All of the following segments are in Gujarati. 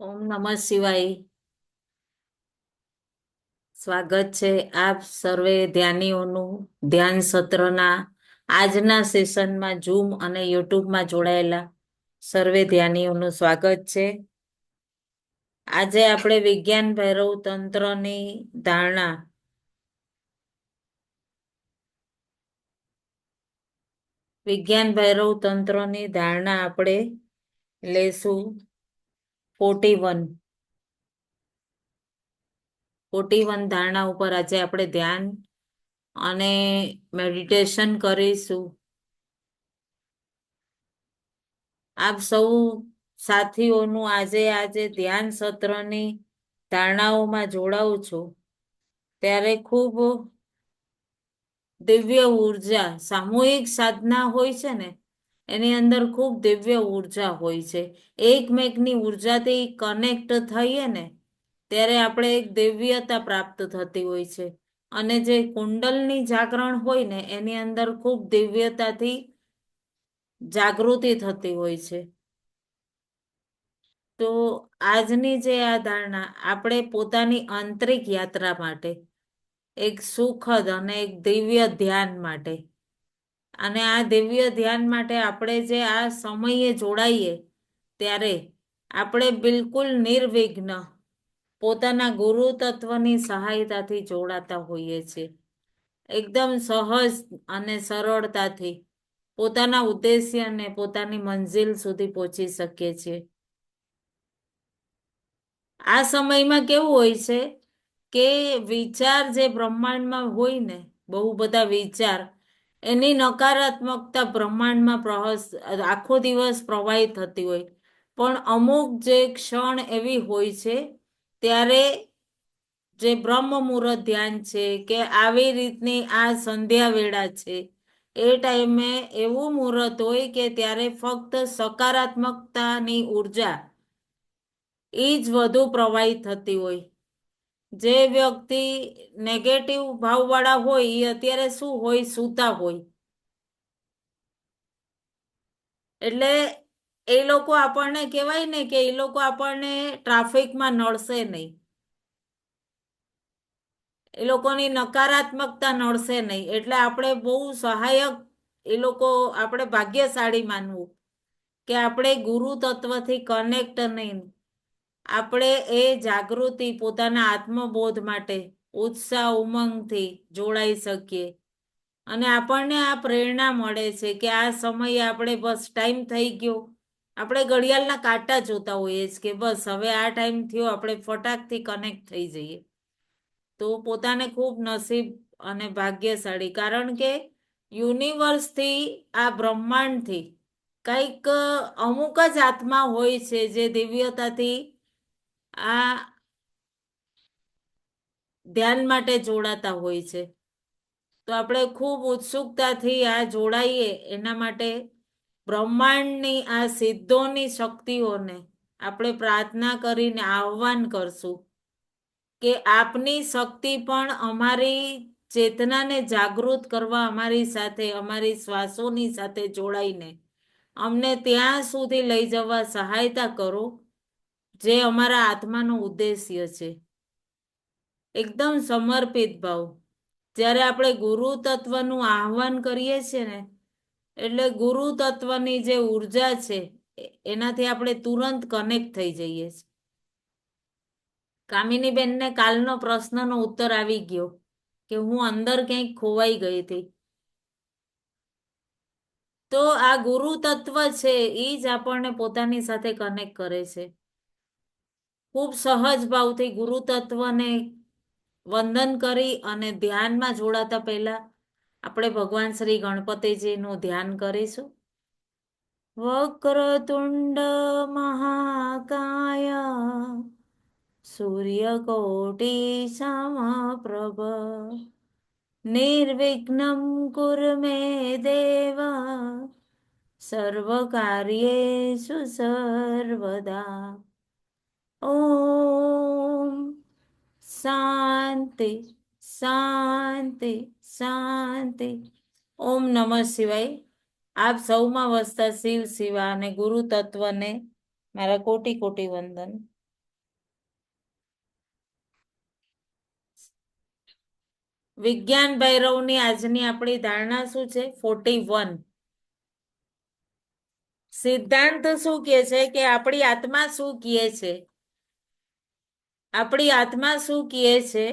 ઓમ નમઃ શિવાય. સ્વાગત છે આપ સર્વે ધ્યાનીઓનું ધ્યાન સત્રના આજના સેશનમાં ઝૂમ અને યુટ્યુબમાં જોડાયેલા સર્વે ધ્યાનીઓનું સ્વાગત છે. આજે આપણે વિજ્ઞાન ભૈરવ તંત્રની ધારણા આપણે લેશું 41 ધારણા ઉપર આજે આપણે ધ્યાન અને મેડિટેશન કરીશું. આપ સૌ સાથીઓનું આજે ધ્યાન સત્રની ધારણાઓમાં જોડાવું છું ત્યારે ખૂબ દિવ્ય ઉર્જા સામૂહિક સાધના હોય છે ને એની અંદર ખૂબ દિવ્ય ઉર્જા હોય છે. એકમેકની ઉર્જાથી કનેક્ટ થઈએ ને ત્યારે આપણે એક દિવ્યતા પ્રાપ્ત થતી હોય છે અને જે કુંડલની જાગરણ હોય ને એની અંદર ખૂબ દિવ્યતાથી જાગૃતિ થતી હોય છે. તો આજની જે આ ધારણા આપણે પોતાની આંતરિક યાત્રા માટે એક સુખદ અને એક દિવ્ય ધ્યાન માટે અને આ દિવ્ય ધ્યાન માટે આપણે જે આ સમયે જોડાઈએ ત્યારે આપણે બિલકુલ નિર્વિઘ્ન પોતાના ગુરુ તત્વની સહાયતાથી જોડાતા હોઈએ છીએ. એકદમ સહજ અને સરળતાથી પોતાના ઉદ્દેશ્ય અને પોતાની મંજિલ સુધી પહોંચી શકીએ છીએ. આ સમયમાં કેવું હોય છે કે વિચાર જે બ્રહ્માંડમાં હોય ને બહુ બધા વિચાર એની નકારાત્મકતા બ્રહ્માંડમાં આખો દિવસ પ્રવાહિત થતી હોય પણ અમુક જે ક્ષણ એવી હોય છે ત્યારે જે બ્રહ્મ મુહૂર્ત ધ્યાન છે કે આવી રીતની આ સંધ્યા વેળા છે એ ટાઈમે એવું મુહૂર્ત હોય કે ત્યારે ફક્ત સકારાત્મકતાની ઉર્જા એ જ વધુ પ્રવાહિત થતી હોય. જે વ્યક્તિ નેગેટિવ ભાવવાળા હોય એ અત્યારે શું હોય સૂતા હોય એટલે એ લોકો આપણને કહેવાય ને કે એ લોકો આપણને ટ્રાફિકમાં નડશે નહીં, એ લોકોની નકારાત્મકતા નડશે નહીં એટલે આપણે બહુ સહાયક એ લોકો આપણે ભાગ્યશાળી માનવું કે આપણે ગુરુ તત્વથી કનેક્ટ નહીં, આપણે એ જાગૃતિ પોતાના આત્મબોધ માટે ઉત્સાહ ઉમંગથી જોડાઈ શકીએ અને આપણને આ પ્રેરણા મળે છે કે આ સમયે આપણે બસ ટાઈમ થઈ ગયો, આપણે ઘડિયાળના કાંટા જોતા હોઈએ છીએ કે બસ હવે આ ટાઈમ થયો આપણે ફટાકથી કનેક્ટ થઈ જઈએ. તો પોતાને ખૂબ નસીબ અને ભાગ્યશાળી કારણ કે યુનિવર્સથી આ બ્રહ્માંડથી કંઈક અમુક જ આત્મા હોય છે જે દિવ્યતાથી આ ધ્યાન માટે જોડાતા હોય છે. તો આપણે ખૂબ ઉત્સુકતાથી આ જોડાઈએ એના માટે બ્રહ્માંડની આ સિદ્ધોની શક્તિઓને આપણે પ્રાર્થના કરીને આહ્વાન કરશું કે આપની શક્તિ પણ અમારી ચેતનાને જાગૃત કરવા અમારી સાથે અમારી શ્વાસોની સાથે જોડાઈને અમને ત્યાં સુધી લઈ જવા સહાયતા કરો જે અમારા આત્માનો ઉદ્દેશ્ય છે. એકદમ સમર્પિત ભાવ જ્યારે આપણે ગુરુ તત્વનું આહ્વાન કરીએ છીએ ને એટલે ગુરુ તત્વની જે ઉર્જા છે એનાથી આપણે તુરંત કનેક્ટ થઈ જઈએ છીએ. કામિનીબેનને કાલનો પ્રશ્નનો ઉત્તર આવી ગયો કે હું અંદર ક્યાંક ખોવાઈ ગઈ હતી. તો આ ગુરુ તત્વ છે એ જ આપણને પોતાની સાથે કનેક્ટ કરે છે. ખૂબ સહજ ભાવથી ગુરુ તત્વને વંદન કરી અને ધ્યાનમાં જોડાતા પહેલા આપણે ભગવાન શ્રી ગણપતિજીનું ધ્યાન કરીશું. વક્રતુંડ મહાકાય સૂર્યકોટી સમપ્રભ નિર્વિઘ્નમ કુરુ મે દેવ સર્વકાર્યેષુ સર્વદા. ઓમ શાંતિ શાંતિ શાંતિ. ઓમ નમઃ શિવાય. આપ સૌમાં વસતા શિવ શિવા અને ગુરુ તત્વને મારા કોટી કોટી વંદન. વિજ્ઞાન ભૈરવની આજની આપણી ધારણા શું છે? 41. સિદ્ધાંત શું કહે છે કે આપણી આત્મા શું કહે છે? આપણી આત્મા શું કહે છે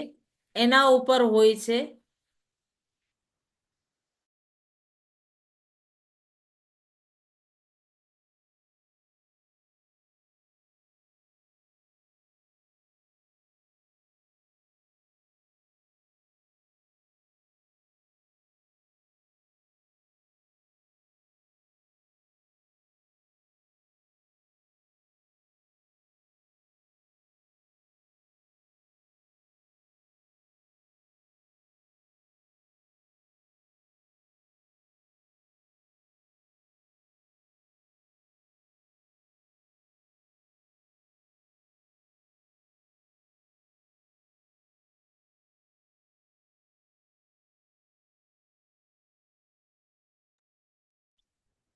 એના ઉપર હોય છે.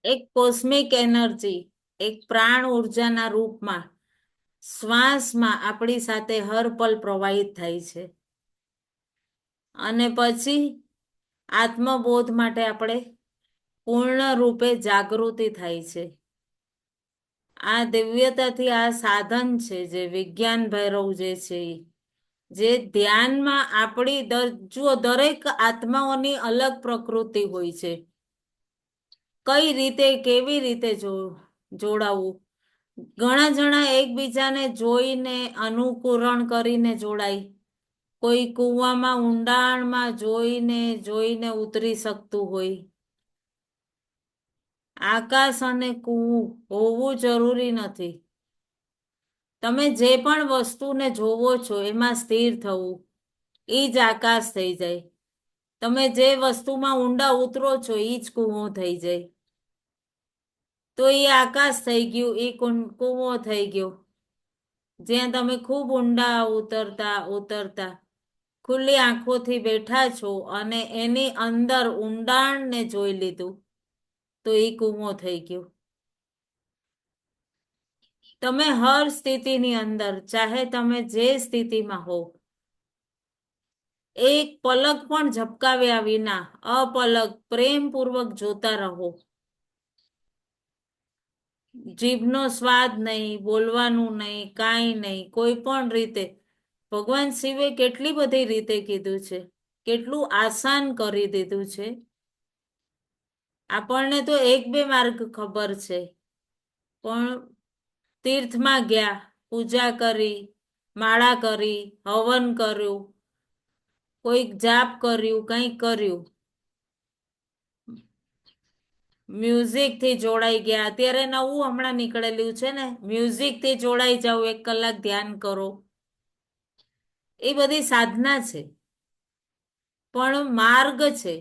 એક કોસ્મિક એનર્જી, એક પ્રાણ ઉર્જાના રૂપમાં શ્વાસમાં આપણી સાથે હર પલ પ્રવાહિત થાય છે. અને પછી આત્મબોધ માટે આપણે પૂર્ણ રૂપે જાગૃતિ થાય છે. આ દિવ્યતાથી આ સાધન છે જે વિજ્ઞાન ભૈરવ જે છે જે ધ્યાનમાં આપણી જુઓ દરેક આત્માઓની અલગ પ્રકૃતિ હોય છે. કઈ રીતે કેવી રીતે જોડાવું? ઘણા જણા એકબીજાને જોઈને અનુકરણ કરીને જોડાય. કોઈ કૂવામાં ઊંડાણમાં જોઈને ઉતરી શકતું હોય. આકાશ અને કૂવું હોવું જરૂરી નથી. તમે જે પણ વસ્તુને જોવો છો એમાં સ્થિર થવું, એ જ આકાશ થઈ જાય. તમે જે વસ્તુમાં ઊંડા ઉતરો છો એ જ કૂવો થઈ જાય. તો એ આકાશ થઈ ગયું, એ કૂવો થઈ ગયો. જ્યાં તમે ખૂબ ઊંડા ઉતરતા ખુલ્લી આંખોથી બેઠા છો અને એની અંદર ઊંડાણને જોઈ લીધું, તો એ કૂવો થઈ ગયો. તમે હર સ્થિતિની અંદર, ચાહે તમે જે સ્થિતિમાં હો, એક પલક પણ ઝબકાવ્યા વિના અપલક પ્રેમપૂર્વક જોતા રહો. જીભનો સ્વાદ નહીં, બોલવાનું નહીં, કાંઈ નહીં. કોઈ પણ રીતે ભગવાન શિવે કેટલી બધી રીતે કીધું છે, કેટલું આસાન કરી દીધું છે. આપણને તો એક બે માર્ગ ખબર છે, પણ તીર્થમાં ગયા, પૂજા કરી, માળા કરી, હવન કર્યું, કોઈક જાપ કર્યું, કંઈક કર્યું, મ્યુઝિક થી જોડાઈ ગયા. અત્યારે નવું હમણાં નીકળેલું છે ને, મ્યુઝિક થી જોડાઈ જાઓ, 1 કલાક ધ્યાન કરો. એ બધી સાધના છે, પણ માર્ગ છે.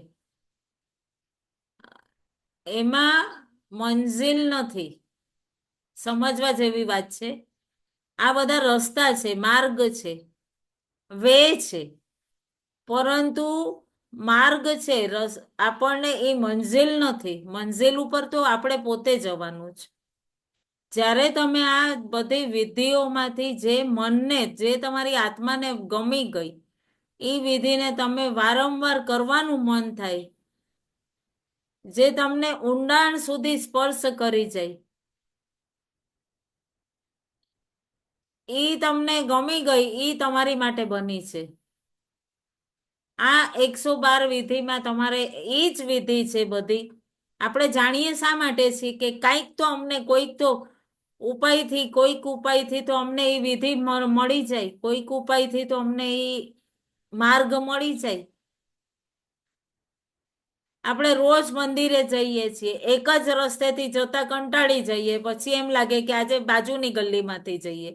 એમાં મંજિલ નથી. સમજવા જેવી વાત છે. આ બધા રસ્તા છે, માર્ગ છે, વે છે. પરંતુ માર્ગ છે, આપણને એ મંજિલ નથી. મંજિલ ઉપર તો આપણે પોતે જવાનું છે. જ્યારે તમે આ બધી વિધિઓમાંથી જે મનને, જે તમારી આત્માને ગમી ગઈ, એ વિધિને તમે વારંવાર કરવાનું મન થાય, જે તમને ઊંડાણ સુધી સ્પર્શ કરી જાય, એ તમને ગમી ગઈ, એ તમારી માટે બની છે. આ 112 વિધિમાં તમારે એ જ વિધિ છે બધી. આપણે જાણીએ શા માટે છીએ કે કાંઈક તો અમને કોઈક ઉપાયથી તો અમને એ વિધિ મળી જાય, કોઈક ઉપાયથી તો અમને એ માર્ગ મળી જાય. આપણે રોજ મંદિરે જઈએ છીએ, એક જ રસ્તેથી જતા કંટાળી જઈએ, પછી એમ લાગે કે આજે બાજુની ગલીમાંથી જઈએ,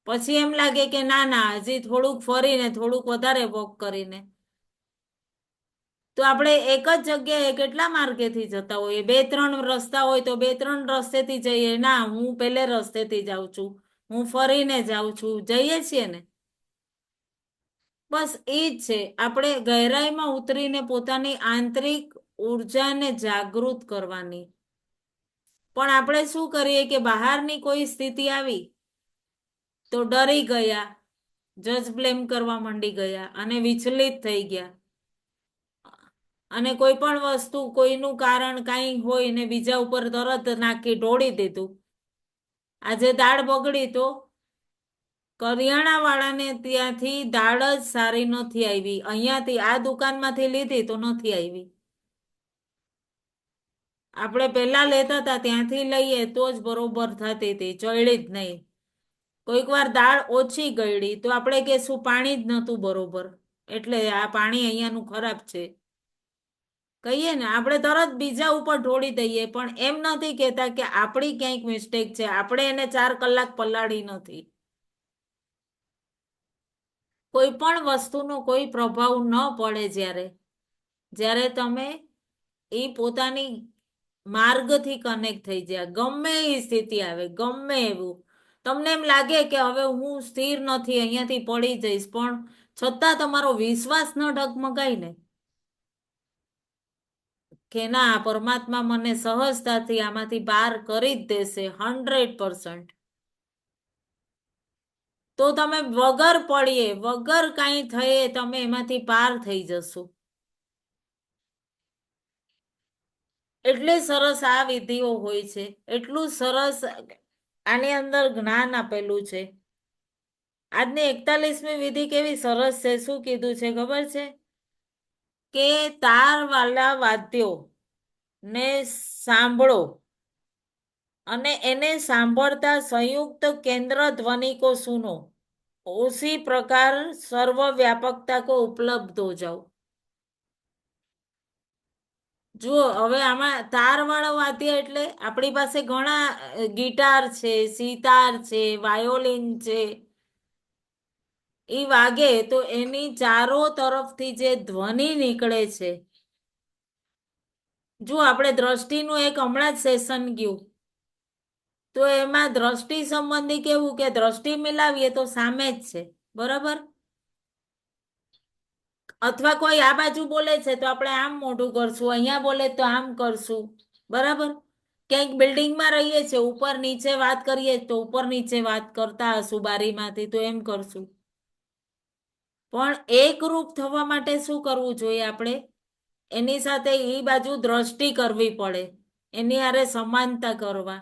પછી એમ લાગે કે ના હજી થોડુંક ફરીને થોડુંક વધારે વોક કરીને. તો આપણે એક જ જગ્યાએ કેટલા માર્ગેથી જતા હોઈએ? 2-3 રસ્તા હોય તો 2-3 રસ્તેથી જઈએ. ના, હું પેલે રસ્તેથી જાઉં છું, હું ફરીને જાઉં છું, જઈએ છીએ ને. બસ એ જ છે, આપણે ગહેરાઈમાં ઉતરીને પોતાની આંતરિક ઉર્જાને જાગૃત કરવાની. પણ આપણે શું કરીએ કે બહારની કોઈ સ્થિતિ આવી તો ડરી ગયા, જજ બ્લેમ કરવા માંડી ગયા અને વિચલિત થઈ ગયા. અને કોઈ પણ વસ્તુ કોઈનું કારણ કાંઈ હોય ને બીજા ઉપર તરત નાખી ઢોળી દીધું. આજે દાળ બગડી તો કરિયાણા વાળાને ત્યાંથી દાળ જ સારી નથી આવી, અહીંયાથી આ દુકાનમાંથી લીધી તો નથી આવી. આપણે પહેલા લેતા હતા ત્યાંથી લઈએ તો જ બરોબર થતી હતી, ચડી જ નહીં. કોઈક વાર દાળ ઓછી ગળી તો આપણે કહેશું પાણી જ નહોતું બરોબર, એટલે આ પાણી અહીંયાનું ખરાબ છે કહીએ ને, આપણે તરત બીજા ઉપર ઢોળી દઈએ. પણ એમ નથી કહેતા કે આપણી ક્યાંક મિસ્ટેક છે, આપણે એને 4 કલાક પલાળી નથી. કોઈ પણ વસ્તુનો કોઈ પ્રભાવ ન પડે જ્યારે જ્યારે તમે એ પોતાની માર્ગથી કનેક્ટ થઈ જાય, ગમે એ સ્થિતિ આવે, ગમે એવું તમને એમ લાગે કે હવે હું સ્થિર નથી, અહીંયાથી પડી જઈશ, પણ છતાં તમારો વિશ્વાસ ન ડગમગાય ને કે ના પરમાત્મા મને સહજતાથી આમાંથી પાર કરી જ દેશે 100%, તો તમે વગર પડીએ વગર કાંઈ થયે તમે એમાંથી પાર થઈ જશો. એટલી સરસ આ વિધિઓ હોય છે, એટલું સરસ આની અંદર જ્ઞાન આપેલું છે. આજની 41મી વિધિ કેવી સરસ છે. શું કીધું છે ખબર છે? કે તાર વાળા વાદ્યો ને સાંભળો અને એને સાંભળતા સંયુક્ત કેન્દ્ર ધ્વનિ કો સુનો, ઉસી પ્રકાર સર્વ વ્યાપકતા કો ઉપલબ્ધ હો જાઓ. જુઓ હવે આમાં તાર વાળો વાદ્ય એટલે આપણી પાસે ઘણા ગિટાર છે, સિતાર છે, વાયોલિન છે, એ વાગે તો એની ચારો તરફથી જે ધ્વનિ નીકળે છે. જો આપણે દ્રષ્ટિનું એક હમણાં જ સેશન ગયું તો એમાં દ્રષ્ટિ સંબંધી કેવું કે દ્રષ્ટિ મિલાવીએ તો સામે જ છે, બરાબર. અથવા કોઈ આ બાજુ બોલે છે તો આપણે આમ મોઢું કરશું, અહીંયા બોલે તો આમ કરશું, બરાબર. ક્યાંક બિલ્ડિંગમાં રહીએ છીએ, ઉપર નીચે વાત કરીએ તો ઉપર નીચે વાત કરતા હશું બારીમાંથી તો એમ કરશું. પણ એકરૂપ થવા માટે શું કરવું જોઈએ આપણે? એની સાથે એ બાજુ દ્રષ્ટિ કરવી પડે, એની હારે સમાનતા કરવા.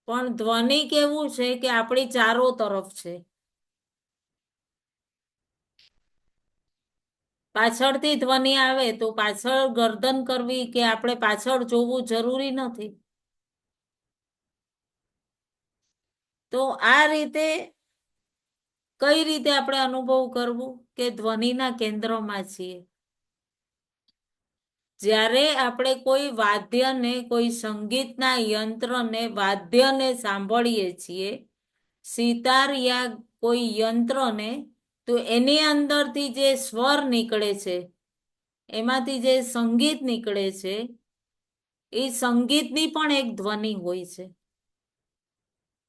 પણ ધ્વનિ કેવું છે કે આપણી ચારો તરફ છે. પાછળથી ધ્વનિ આવે તો પાછળ ગર્દન કરવી કે આપણે પાછળ જોવું જરૂરી નથી. તો આ રીતે કઈ રીતે આપણે અનુભવ કરવું કે ધ્વનિના કેન્દ્રમાં છીએ? જ્યારે આપણે કોઈ વાદ્યને, કોઈ સંગીતના યંત્રને, વાદ્યને સાંભળીએ છીએ, સિતાર યા કોઈ યંત્રને, તો એની અંદરથી જે સ્વર નીકળે છે, એમાંથી જે સંગીત નીકળે છે, એ સંગીતની પણ એક ધ્વનિ હોય છે.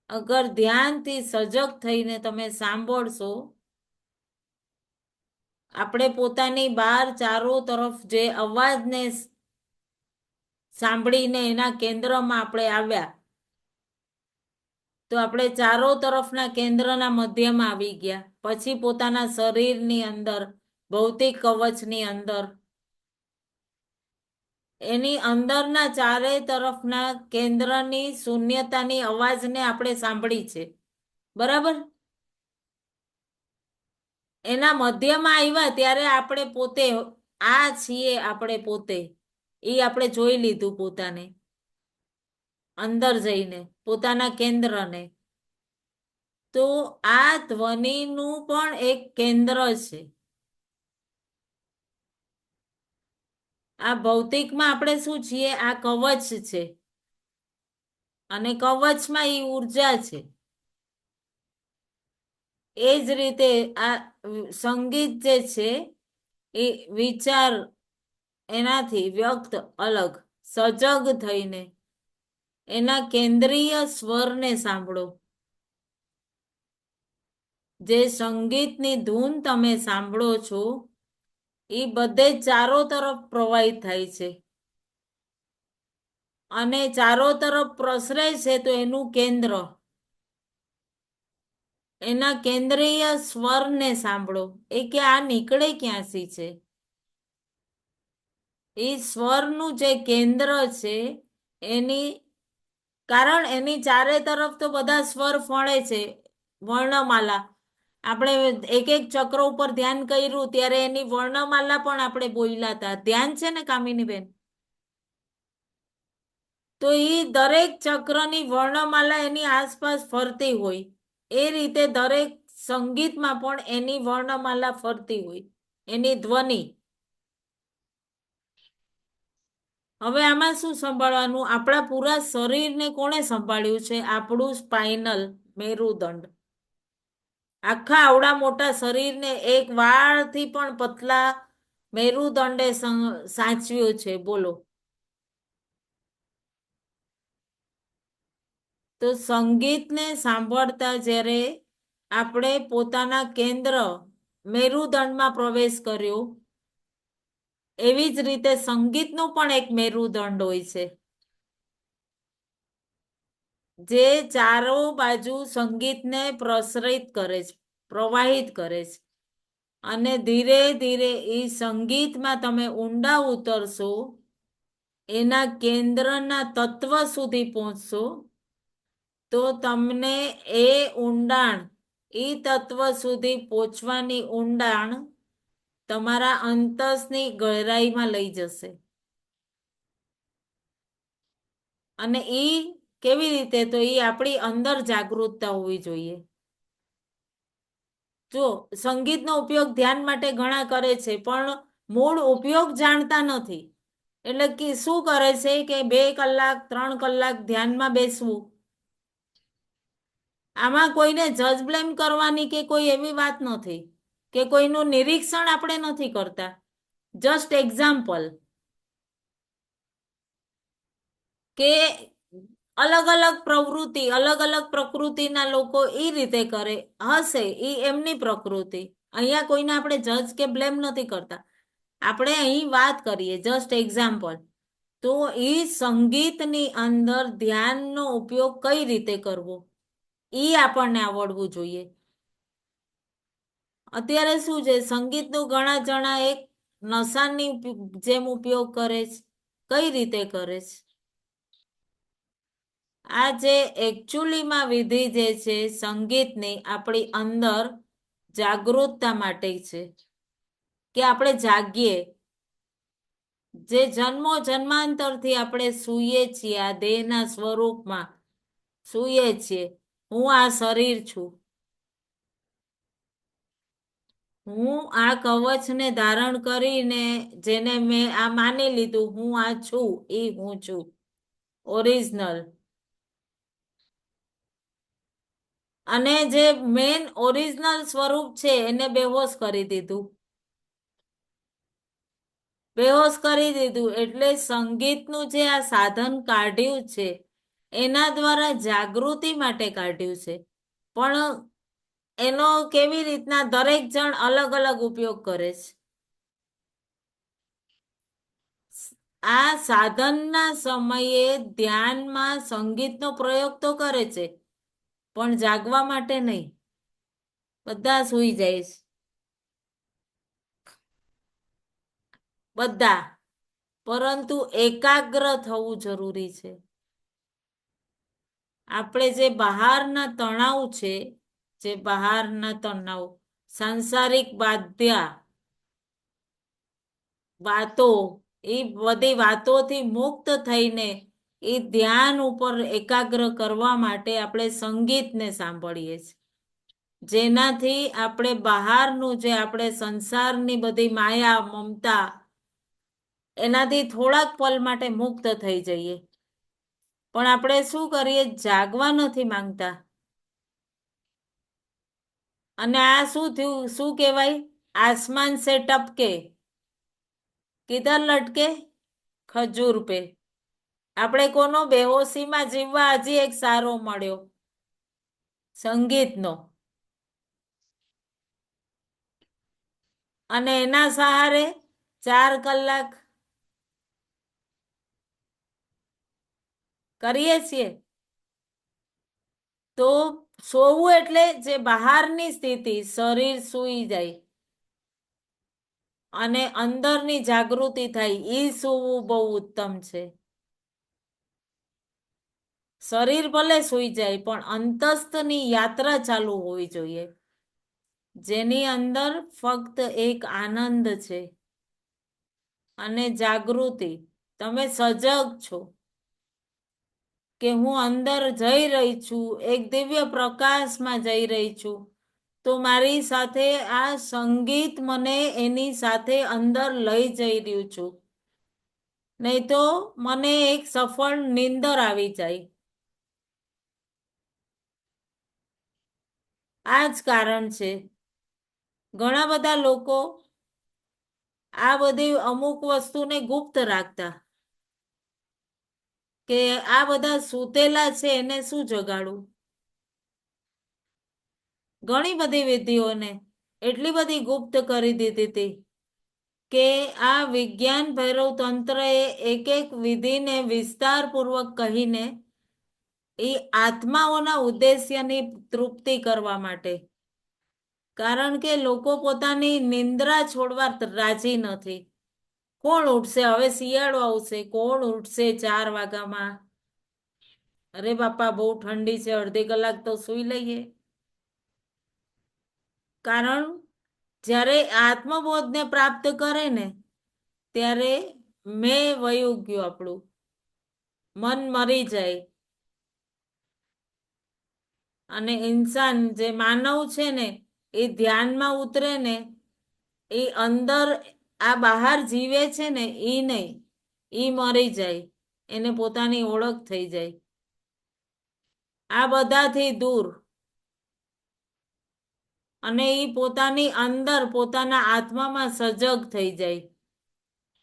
અગર ધ્યાનથી સજગ થઈને તમે સાંભળશો, આપણે પોતાની બહાર ચારો તરફ જે અવાજને સાંભળીને એના કેન્દ્રમાં આપણે આવ્યા તો આપણે ચારો તરફના કેન્દ્રના મધ્યમાં આવી ગયા. પછી પોતાના શરીરની અંદર, ભૌતિક કવચની અંદર, એની અંદરના ચારે તરફના કેન્દ્રની શૂન્યતાની અવાજને આપણે સાંભળી છે, બરાબર. એના મધ્યમાં આવ્યા ત્યારે આપણે પોતે આ છીએ, આપણે પોતે એ આપણે જોઈ લીધું પોતાને અંદર જઈને, પોતાના કેન્દ્રને. તો આ ધ્વનિનું પણ એક કેન્દ્ર છે. આ ભૌતિકમાં આપણે શું છીએ? આ કવચ છે અને કવચમાં એ ઉર્જા છે. એ જ રીતે આ સંગીત જે છે એ વિચાર એનાથી વ્યક્ત અલગ, સજગ થઈને એના કેન્દ્રીય સ્વરને સાંભળો. જે સંગીતની ધૂન તમે સાંભળો છો એ બધે ચારો તરફ પ્રવાહિત થાય છે અને ચારો તરફ પ્રસરે છે. તો એનું કેન્દ્ર, એના કેન્દ્રીય સ્વરને સાંભળો. એ કે આ નીકળે ક્યાંથી છે? એ સ્વરનું જે કેન્દ્ર છે એની કારણ એની ચારે તરફ તો બધા સ્વર ફળે છે, વર્ણમાલા. આપણે એક એક ચક્ર ઉપર ધ્યાન કર્યું ત્યારે એની વર્ણમાલા પણ આપણે બોલ્યા હતા. ધ્યાન છે ને કામિનીબેન? તો એ દરેક ચક્રની વર્ણમાલા એની આસપાસ ફરતી હોય. એ રીતે દરેક સંગીતમાં પણ એની વર્ણમાલા ફરતી હોય, એની ધ્વનિ. હવે આમાં શું સંભાળવાનું? આપણા પૂરા શરીરને કોણે સંભાળ્યું છે? આપણું સ્પાઇનલ મેરુદંડ. આખા આવડા મોટા શરીરને એક વાળથી પણ પતલા મેરુદંડે સાચવ્યું છે. બોલો. તો સંગીતને સાંભળતા જ્યારે આપણે પોતાના કેન્દ્ર મેરુદંડમાં પ્રવેશ કર્યો, એવી જ રીતે સંગીતનું પણ એક મેરુદંડ હોય છે, જે ચારો બાજુ સંગીતને પ્રસરિત કરે છે, પ્રવાહિત કરે છે. અને ધીરે ધીરે એ સંગીતમાં તમે ઊંડા ઉતરશો, એના કેન્દ્રના તત્વ સુધી પહોંચશો, તો તમને એ ઊંડાણ, એ તત્વ સુધી પહોંચવાની ઊંડાણ તમારા અંતસની ગહેરાઈમાં લઈ જશે. અને એ કેવી રીતે? તો એ આપણી અંદર જાગૃતતા હોવી જોઈએ. જો સંગીતનો ઉપયોગ ધ્યાન માટે ઘણા કરે છે, પણ મૂળ ઉપયોગ જાણતા નથી. એટલે કે શું કરે છે કે 2 કલાક 3 કલાક ધ્યાનમાં બેસવું. આમાં કોઈને જજ બ્લેમ કરવાની કે કોઈ એવી વાત નથી, કે કોઈનું નિરીક્ષણ આપણે નથી કરતા. જસ્ટ એક્ઝામ્પલ કે અલગ અલગ પ્રવૃત્તિ, અલગ અલગ પ્રકૃતિના લોકો એ રીતે કરે હશે, એ એમની પ્રકૃતિ. અહીંયા કોઈને આપણે જજ કે બ્લેમ નથી કરતા. આપણે અહીં વાત કરીએ જસ્ટ એક્ઝામ્પલ. તો એ સંગીતની અંદર ધ્યાનનો ઉપયોગ કઈ રીતે કરવો, એ આપણને આવડવું જોઈએ. અત્યારે શું છે, સંગીતનું ઘણા જણા એક નશાની જેમ ઉપયોગ કરે છે. કઈ રીતે કરે છે? આ જે એકચ્યુઅલીમાં વિધિ જે છે સંગીતની, આપણી અંદર જાગૃતતા માટે છે, કે આપણે જાગીએ. જે જન્મો જન્માંતરથી આપણે સૂઈએ છીએ, આ દેહના સ્વરૂપમાં સૂઈએ છીએ. હું આ શરીર છું, હું આ કવચને ધારણ કરીને જેને મેં આ માની લીધું, હું આ છું, એ હું છું ઓરિજિનલ. અને જે મેન ઓરિજિનલ સ્વરૂપ છે એને બેહોશ કરી દીધું. બેહોશ કરી દીધું એટલે સંગીતનું જે આ સાધન કાઢ્યું છે, એના દ્વારા જાગૃતિ માટે કાઢ્યું છે. પણ એનો કેવી રીતના દરેક જણ અલગ અલગ ઉપયોગ કરે છે. આ સાધનના સમયે ધ્યાનમાં સંગીતનો પ્રયોગ તો કરે છે, પણ જાગવા માટે નહીં. બધા સૂઈ જાય છે, બધા. પરંતુ એકાગ્ર થવું જરૂરી છે. આપણે જે બહારના તણાવ છે, જે બહારના તણાવ, સાંસારિક બાધ્યા વાતો, એ બધી વાતોથી મુક્ત થઈને એ ધ્યાન ઉપર એકાગ્ર કરવા માટે આપણે સંગીતને સાંભળીએ છીએ. જેનાથી આપણે બહારનું જે આપણે સંસારની બધી માયા મમતા, એનાથી થોડાક પલ માટે મુક્ત થઈ જઈએ. પણ આપણે શું કરીએ? જાગવા નથી માંગતા. અને આ શું થયું? શું કહેવાય? આસમાન સે ટપકે કિધર લટકે? ખજૂર પે. આપણે કોનો બેહોશીમાં જીવવા હજી એક સારો મળ્યો, સંગીતનો. અને એના સહારે 4 કલાક કરીએ છીએ. તો સોવું એટલે જે બહારની સ્થિતિ, શરીર સૂઈ જાય. અને અંદરની જાગૃતિ થાય એ સૂવું બહુ ઉત્તમ છે. શરીર ભલે સૂઈ જાય પણ અંતસ્થની યાત્રા ચાલુ હોવી જોઈએ, જેની અંદર ફક્ત એક આનંદ છે અને જાગૃતિ. તમે સજગ છો કે હું અંદર જઈ રહી છું, એક દિવ્ય પ્રકાશમાં જઈ રહી છું, તો મારી સાથે આ સંગીત મને એની સાથે અંદર લઈ જઈ રહ્યું છું. નહીં તો મને એક સફળ નીંદર આવી જાય. આ જ કારણ છે ઘણા બધા લોકો આ બધી અમુક વસ્તુને ગુપ્ત રાખતા, કે આ બધા સૂતેલા છે એને શું જગાડવું. ઘણી બધી વિધિઓને એટલી બધી ગુપ્ત કરી દીધી હતી કે આ વિજ્ઞાન ભૈરવ તંત્રએ એક એક વિધિને વિસ્તારપૂર્વક કહીને એ આત્માઓના ઉદ્દેશ્યની તૃપ્તિ કરવા માટે. કારણ કે લોકો પોતાની નિંદ્રા છોડવા રાજી નથી. કોણ ઉઠશે? હવે શિયાળો આવશે, કોણ ઉઠશે 4 વાગ્યામાં? અરે બાપા બહુ ઠંડી છે, અડધી કલાક તો સૂઈ લઈએ. કારણ જ્યારે આત્મબોધને પ્રાપ્ત કરે ને ત્યારે મેં વયું ગયું, આપણું મન મરી જાય અને ઇન્સાન જે માનવ છે ને એ ધ્યાનમાં ઉતરે ને એ અંદર આ બહાર જીવે છે ને એ નહીં, એ મરી જાય, એને પોતાની ઓળખ થઈ જાય આ બધાથી દૂર. અને એ પોતાની અંદર પોતાના આત્મામાં સજગ થઈ જાય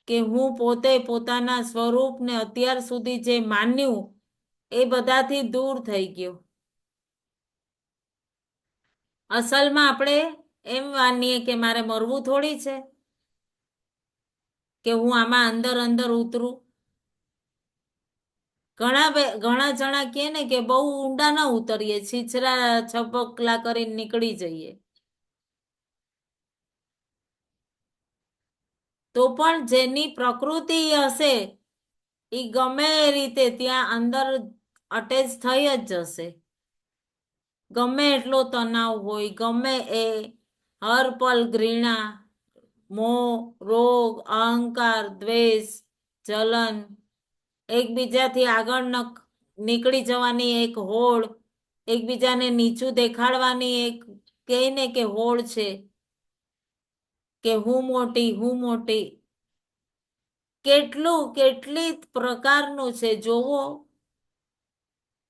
કે હું પોતે પોતાના સ્વરૂપને અત્યાર સુધી જે માન્યું એ બધાથી દૂર થઈ ગયો. અસલમાં આપણે એમ માનીએ કે મારે મરવું થોડી છે કે હું આમાં અંદર અંદર ઉતરું. ઘણા જણા કહે ને કે બહુ ઊંડા ના ઉતરીએ, છીછરા છપકલા કરીને નીકળી જઈએ. તો પણ જેની પ્રકૃતિ હશે એ ગમે એ રીતે ત્યાં અંદર અટેચ થઈ જ જશે. ગમે એટલો તણાવ હોય, ગમે એ હર પલ ઘૃણા, મોહ, રોગ, અહંકાર, દ્વેષ, જલન, એકબીજાથી આગળ નીકળી જવાની એક હોડ, એકબીજાને નીચું દેખાડવાની એક કહીને કે હોડ છે કે હું મોટી હું મોટી. કેટલી પ્રકારનું છે જોવો,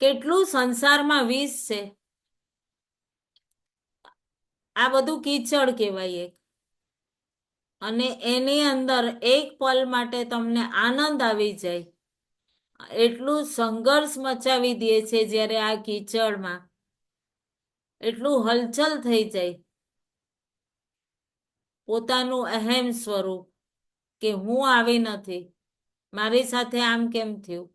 કેટલું સંસારમાં વિષ છે. આ બધું કીચડ કહેવાય એક. અને એની અંદર એક પલ માટે તમને આનંદ આવી જાય એટલું સંઘર્ષ મચાવી દે છે જ્યારે આ કીચડમાં એટલું હલચલ થઈ જાય પોતાનું અહેમ સ્વરૂપ કે હું આવી નથી, મારી સાથે આમ કેમ થયું,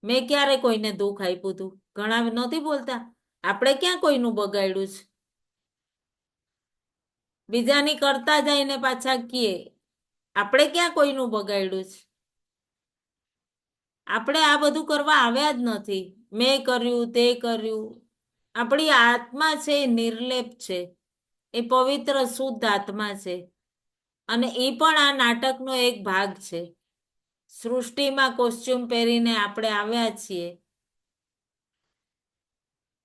મેં ક્યારે કોઈને દુઃખ આપ્યું હતું. ઘણા નથી બોલતા આપણે ક્યાં કોઈનું બગાડ્યું છે. બીજાની કરતા જઈને પાછા કીએ આપણે ક્યાં કોઈનું બગાડ્યું છે. આપણે આ બધું કરવા આવ્યા જ નથી. મેં કર્યું તે કર્યું. આપણી આત્મા છે એ નિર્લેપ છે, એ પવિત્ર શુદ્ધ આત્મા છે અને એ પણ આ નાટકનો એક ભાગ છે. સૃષ્ટિમાં કોસ્ચ્યુમ પહેરીને આપણે આવ્યા છીએ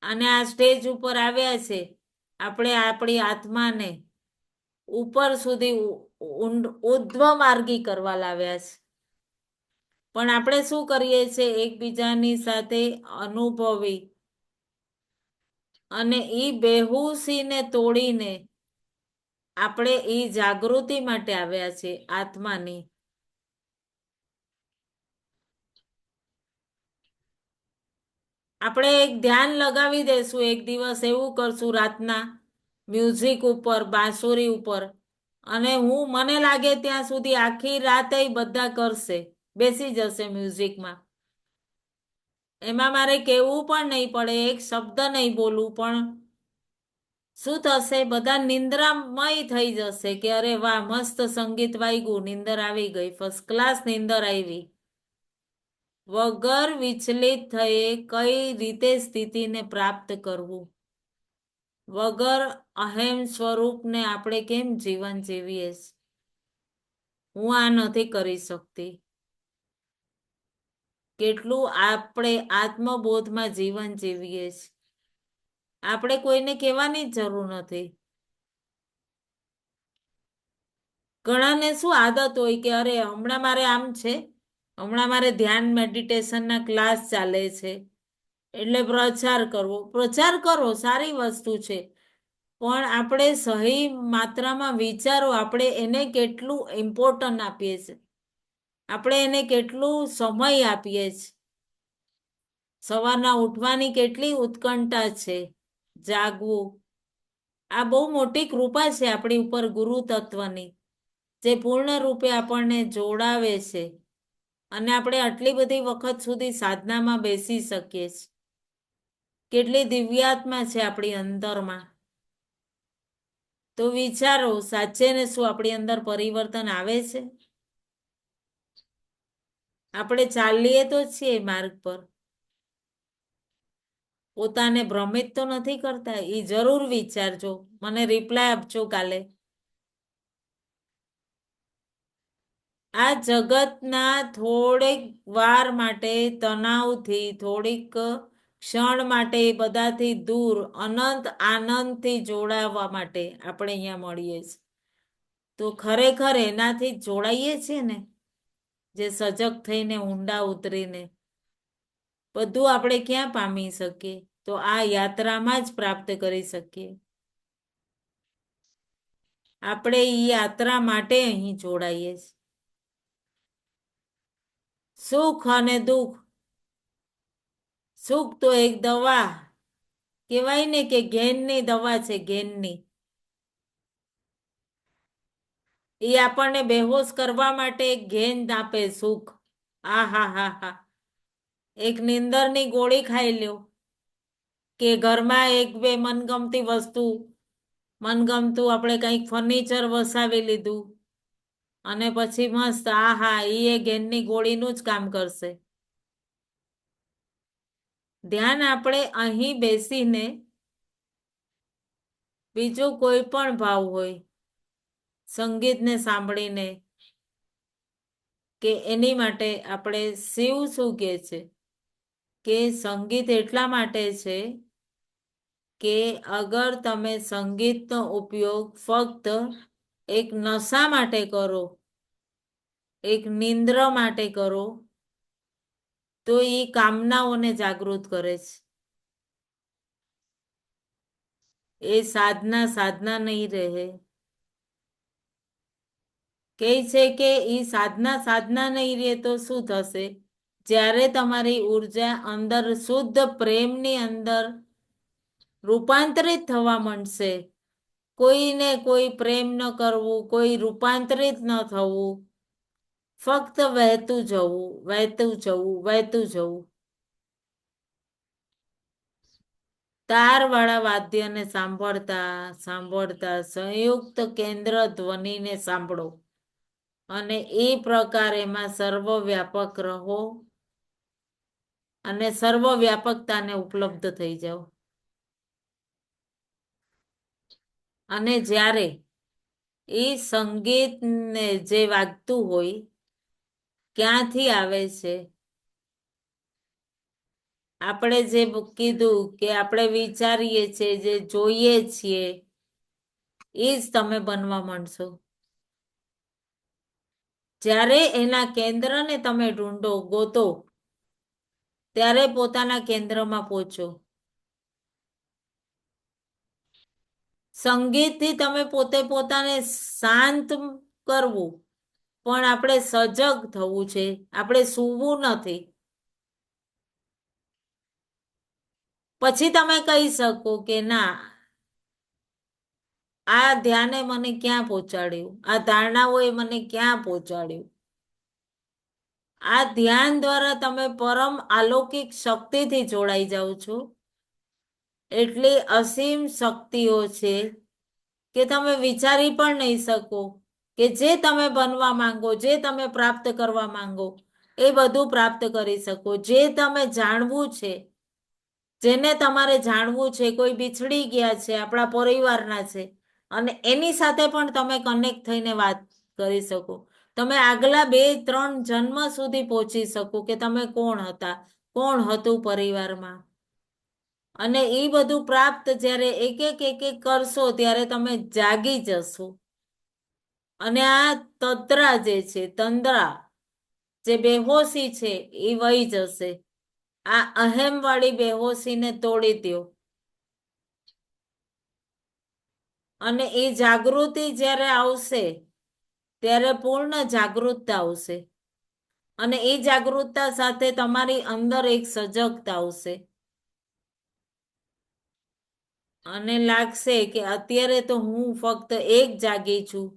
અને આ સ્ટેજ ઉપર આવ્યા છે આપણે આપણી આત્માને ઉપર સુધી ઉર્ધ્વ માર્ગી કરવા લાવ્યા છે. પણ આપણે શું કરીએ છીએ? એકબીજાની સાથે અનુભવી અને ઈ બેહુસીને તોડીને આપણે ઈ જાગૃતિ માટે આવ્યા છે આત્માની. આપણે એક ધ્યાન લગાવી દેશું, એક દિવસ એવું કરશું રાતના મ્યુઝિક ઉપર, બાંસુરી ઉપર, અને મને લાગે ત્યાં સુધી આખી રાત બધા કરશે, બેસી જશે મ્યુઝિકમાં. એમાં મારે કેવું પણ નહીં પડે, એક શબ્દ નહીં બોલવું, પણ શું થશે? બધા નિંદ્રામય થઈ જશે કે અરે વાહ, મસ્ત સંગીત વાગ્યું, નિંદર આવી ગઈ, ફર્સ્ટ ક્લાસ નિંદર આવી. વગર વિચલિત થયે કઈ રીતે સ્થિતિને પ્રાપ્ત કરવું? વગર અહેમ સ્વરૂપને આપણે કેમ જીવન જીવીએ? હું આ નથી કરી શકતી. કેટલું આપણે આત્મબોધમાં જીવન જીવીએ છીએ. આપણે કોઈને કહેવાની જ જરૂર નથી. ઘણાને શું આદત હોય કે અરે હમણાં મારે આમ છે, હમણાં મારે ધ્યાન મેડિટેશનના ક્લાસ ચાલે છે, એટલે પ્રચાર કરવો. પ્રચાર કરો, સારી વસ્તુ છે, પણ આપણે સહી માત્રામાં વિચારો, આપણે એને કેટલું ઇમ્પોર્ટન્ટ આપીએ છીએ, આપણે એને કેટલું સમય આપીએ છીએ. સવારના ઉઠવાની કેટલી ઉત્કંઠા છે, જાગવું. આ બહુ મોટી કૃપા છે આપણી ઉપર ગુરુ તત્વની, જે પૂર્ણ રૂપે આપણને જોડાવે છે અને આપણે આટલી બધી વખત સુધી સાધનામાં બેસી શકીએ છીએ. કેટલી દિવ્યાત્મા છે આપણી અંદરમાં. તો વિચારો, સાચે ને શું આપણી અંદર પરિવર્તન આવે છે? આપણે ચાલીએ તો છીએ માર્ગ પર, પોતાને ભ્રમિત તો નથી કરતા. એ જરૂર વિચારજો, મને રિપ્લાય આપજો કાલે. આ જગતના થોડીક વાર માટે તણાવથી, થોડીક ક્ષણ માટે બધાથી દૂર અનંત આનંદથી જોડાવા માટે આપણે અહીંયા મળીએ છીએ. તો ખરેખર એનાથી જ જોડાઈએ છીએ ને, જે સજગ થઈને ઊંડા ઉતરીને. બધું આપણે ક્યાં પામી શકીએ? તો આ યાત્રામાં જ પ્રાપ્ત કરી શકીએ. આપણે એ યાત્રા માટે અહીં જોડાઈએ છીએ. સુખ અને દુઃખ. સુખ તો એક દવા કહેવાય ને, કે ઘેનની દવા છે, ઘેનની. એ આપણને બેહોશ કરવા માટે એક ઘેન આપે, સુખ. આ હા હા હા. એક નિંદરની ગોળી ખાઈ લ્યો, કે ઘરમાં એક બે મનગમતી વસ્તુ, મનગમતું આપણે કંઈક ફર્નિચર વસાવી લીધું, અને પછી મસ્ત આ હા, એ ઘેનની ગોળીનું જ કામ કરશે. ધ્યાન આપણે અહીં બેસીને, બીજો કોઈ પણ ભાવ હોય, સંગીતને સાંભળીને, કે એની માટે આપણે શિવ શું કહે છે કે સંગીત એટલા માટે છે કે અગર તમે સંગીતનો ઉપયોગ ફક્ત એક નશા માટે કરો, એક નિંદ્ર માટે કરો, તો એ કામનાઓને જાગૃત કરે છે. એ સાધના સાધના નહીં રહે. કહે છે કે એ સાધના સાધના નહીં રહે તો શું થશે? જ્યારે તમારી ઉર્જા અંદર શુદ્ધ પ્રેમની અંદર રૂપાંતરિત થવા માંડશે, કોઈને કોઈ પ્રેમ ન કરવું, કોઈ રૂપાંતરિત ન થવું, ફક્ત વહેતું જવું, વહેતું જવું, વહેતું જવું. તારવાળા વાદ્યને સાંભળતા સાંભળતા સંયુક્ત કેન્દ્ર ધ્વનિને સાંભળો, અને એ પ્રકારે એમાં સર્વવ્યાપક રહો અને સર્વવ્યાપકતાને ઉપલબ્ધ થઈ જાઓ. અને જ્યારે એ સંગીતને જે વાગતું હોય, ક્યાંથી આવે છે? આપણે જે કીધું કે આપણે વિચારીએ છીએ, જે જોઈએ છીએ, એ જ તમે બનવા માંડશો. જ્યારે એના કેન્દ્રને તમે ઢૂંઢો, ગોતો, ત્યારે પોતાના કેન્દ્રમાં પહોંચો. સંગીતથી તમે પોતે પોતાને શાંત કરવું, પણ આપણે સજગ થવું છે, આપણે સૂવું નથી. પછી તમે કહી શકો કે ના, આ ધ્યાને મને ક્યાં પહોંચાડ્યું, આ ધારણાઓએ મને ક્યાં પહોંચાડ્યું. આ ધ્યાન દ્વારા તમે પરમ અલૌકિક શક્તિથી જોડાઈ જાઓ છો, એટલી અસીમ શક્તિઓ છે કે તમે વિચારી પણ નહીં શકો કે જે તમે બનવા માંગો, જે તમે પ્રાપ્ત કરવા માંગો, એ બધું પ્રાપ્ત કરી શકો. જે તમે જાણવું છે, જેને તમારે જાણવું છે, કોઈ બિછડી ગયા છે, આપણા પરિવારના છે, અને એની સાથે પણ તમે કનેક્ટ થઈને વાત કરી શકો. તમે આગલા 2-3 જન્મ સુધી પહોંચી શકો કે તમે કોણ હતા, કોણ હતું પરિવારમાં. અને એ બધું પ્રાપ્ત જ્યારે એક એક એક એક કરશો ત્યારે તમે જાગી જશો. અને આ તદ્રા જે છે, તંદ્રા જે બેહોશી છે, એ વહી જશે. આ અહેમ વાળી બેહોશીને તોડી દ્યો. અને એ જાગૃતિ જ્યારે આવશે ત્યારે પૂર્ણ જાગૃતતા આવશે. અને એ જાગૃતતા સાથે તમારી અંદર એક સજગતા આવશે. અને લાગશે કે અત્યારે તો હું ફક્ત એક જાગી છું.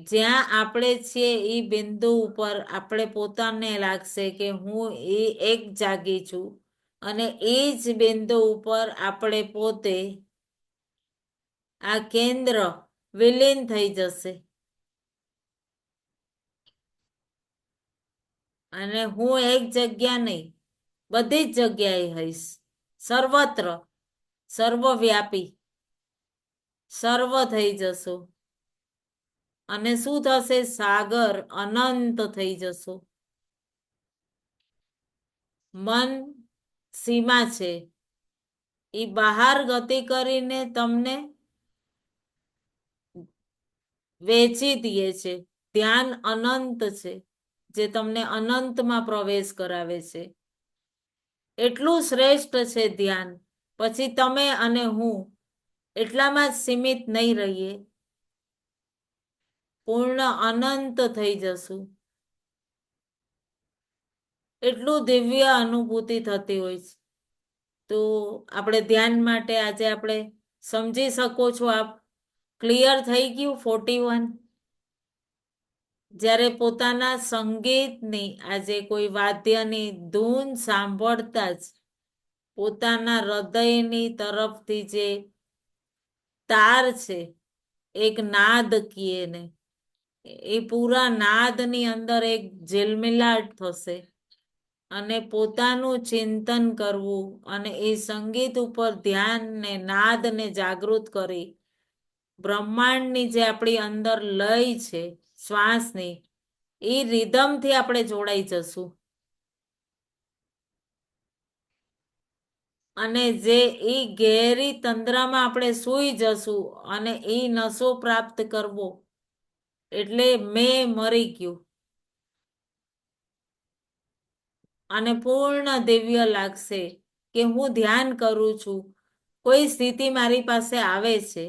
જ્યાં આપણે છીએ એ બિંદુ ઉપર આપણે પોતાને લાગશે કે હું એ એક જાગી છું. અને એ જ બિંદુ ઉપર આપણે પોતે આ કેન્દ્ર વિલીન થઈ જશે. અને હું એક જગ્યા નહીં, બધી જ જગ્યાએ હઈશ. સર્વત્ર, સર્વવ્યાપી, સર્વ થઈ જશો. અને શું થશે? સાગર અનંત થઈ જશો. મન સીમા છે, એ બહાર ગતિ કરીને તમને વેચી દે છે. ધ્યાન અનંત છે, જે તમને અનંતમાં પ્રવેશ કરાવે છે. એટલું શ્રેષ્ઠ છે ધ્યાન. પછી તમે અને હું એટલામાં જ સીમિત નહીં રહીએ, પૂર્ણ અનંત થઈ જશું. એટલું દિવ્ય અનુભૂતિ થતી હોય છે. તો આપણે ધ્યાન માટે આજે આપણે સમજી શકો છો. આપ ક્લિયર થઈ ગયું 41? જ્યારે પોતાના સંગીતની, આજે કોઈ વાદ્યની ધૂન સાંભળતા જ પોતાના હૃદયની તરફથી જે તાર છે, એક નાદ કીએ ને, એ પૂરા નાદની અંદર એક ઝિલમિલાટ થશે. અને પોતાનું ચિંતન કરવું અને એ સંગીત ઉપર ધ્યાન ને નાદને જાગૃત કરી બ્રહ્માંડની જે આપણી અંદર લય છે શ્વાસની, એ રિધમથી આપણે જોડાઈ જશું. અને જે ઈ ઘેરી તંદ્રામાં આપણે સૂઈ જશું. અને એ નશો પ્રાપ્ત કરવો એટલે મેં મરી ગયું. અને પૂર્ણ દિવ્ય લાગશે કે હું ધ્યાન કરું છું. કોઈ સ્થિતિ મારી પાસે આવે છે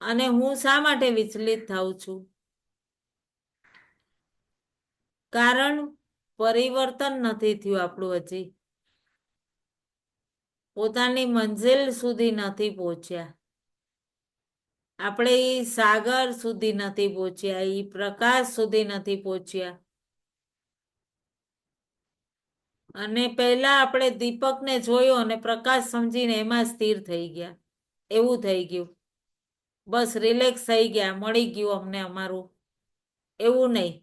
અને હું શા માટે વિચલિત થાઉં છું? કારણ પરિવર્તન નથી થયું આપણું. હજી પોતાની મંજિલ સુધી નથી પહોંચ્યા. આપણે એ સાગર સુધી નથી પહોંચ્યા, એ પ્રકાશ સુધી નથી પહોંચ્યા. અને પહેલા આપણે દીપકને જોયો અને પ્રકાશ સમજીને એમાં સ્થિર થઈ ગયા. એવું થઈ ગયું. બસ રિલેક્સ થઈ ગયા, મળી ગયું અમને અમારું. એવું નહીં.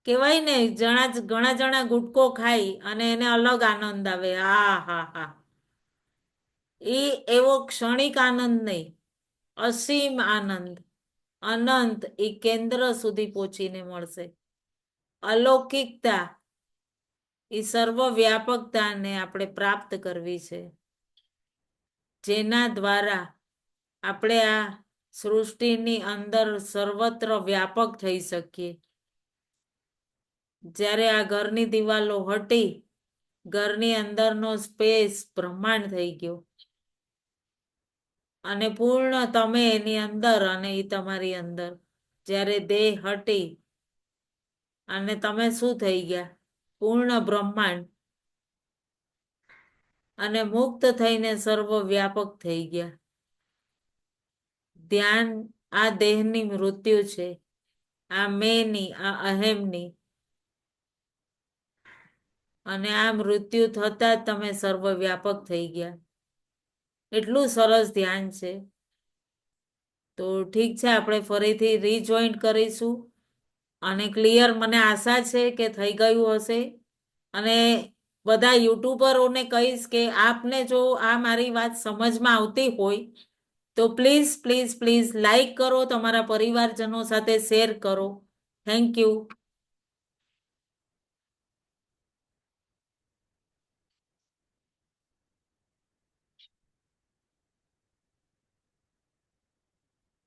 કેવાય ને, ઘણા જણા ગુટકો ખાય અને એને અલગ આનંદ આવે. હા હા હા, એ એવો ક્ષણિક આનંદ નહીં, અસીમ આનંદ, અનંત, એ કેન્દ્ર સુધી પહોંચીને મળશે. અલૌકિકતા, એ સર્વવ્યાપકતાને આપણે પ્રાપ્ત કરવી છે, જેના દ્વારા આપણે આ સૃષ્ટિની અંદર સર્વત્ર વ્યાપક થઈ શકીએ. જ્યારે આ ઘરની દિવાલો હટી, ઘરની અંદરનો સ્પેસ બ્રહ્માંડ થઈ ગયો. અને પૂર્ણ તમે એની અંદર અને એ તમારી અંદર. જ્યારે દેહ હટી અને તમે શું થઈ ગયા? પૂર્ણ બ્રહ્માંડ. અને મુક્ત થઈને સર્વવ્યાપક થઈ ગયા. ધ્યાન આ દેહની મૃત્યુ છે, આ મેની, આ અહેમની. અને આ મૃત્યુ થતા જ તમે સર્વવ્યાપક થઈ ગયા. એટલું સરસ ધ્યાન છે. તો ઠીક છે, આપણે ફરીથી રીજોઈન્ટ કરીશું. અને ક્લિયર મને આશા છે કે થઈ ગયું હશે. અને બધા યુટ્યુબરોને કહીશ કે આપને જો આ મારી વાત સમજમાં આવતી હોય તો પ્લીઝ પ્લીઝ પ્લીઝ લાઈક કરો, તમારા પરિવારજનો સાથે શેર કરો. Thank you.